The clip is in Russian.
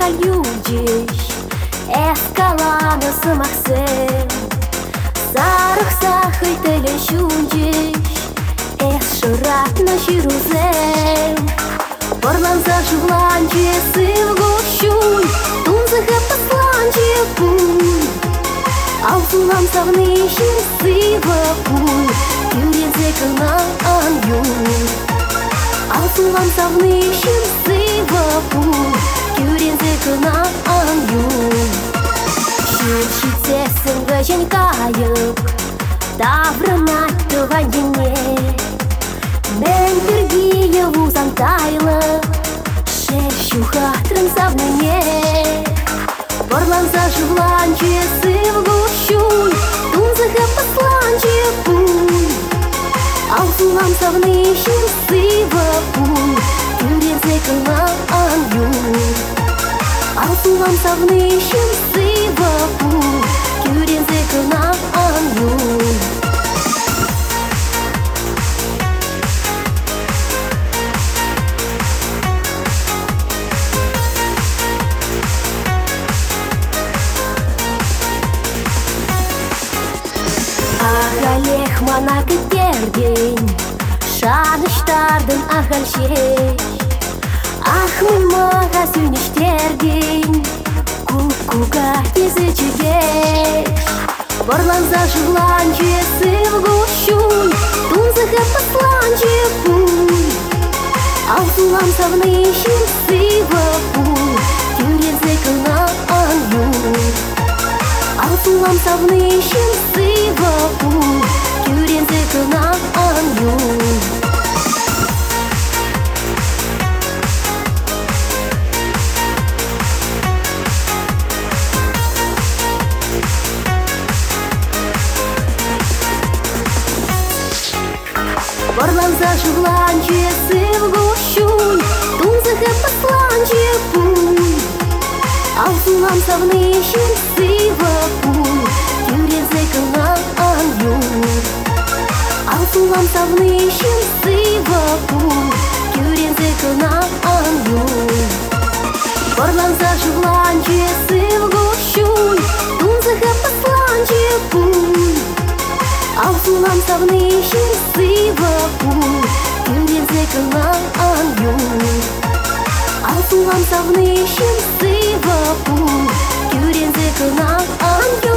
Yüzüş eskalana samaksem Sarık sahıy teleşuncuş Es şırat na şiruzem Порlanza жуланче сывгущуй Тунзыха посланче пуй Алсулам савнышын сыва пуй Юрензе кынан юй Алсулам савнышын сыва пуй Юрензе кынан юй Шүршитсесін гëжен кайып Таврынат тывайыне Мен біргейі ұзан тайлы Шершу хатрын савныне Борланса жывланче сывгущуй Тунзыха посланче пуй Алсулам савнышын сыва пуй Юрензе кынан юй Алсулам савнышын сыва пуй Юрензе кынан юй Ағалех мана күттерден Шаныштардың ағал шеш Ахмын маға сүйніштерден Кукуға кезі чегеш Борланса жывланче сывгущуй Тунзыха посланче пуй Алсулам савнышын сыва пуй Юрензе кынан юй Алсулам савнышын сыва пуй Юрензе кынан юй Борланса жывланче сывгущуй Тунзыха посланче пуй Алсулам савнышын сыва пуй Юрензе кынан юй Алсулам савнышын сыва пуй Юрензе кынан юй Борланса жывланче сывгущуй Тунзыха посланче пуй Алсулам савнышын сыва пуй Юрензе кынан юй Алсулам савнышын сыва пуй Юрензе кынан юй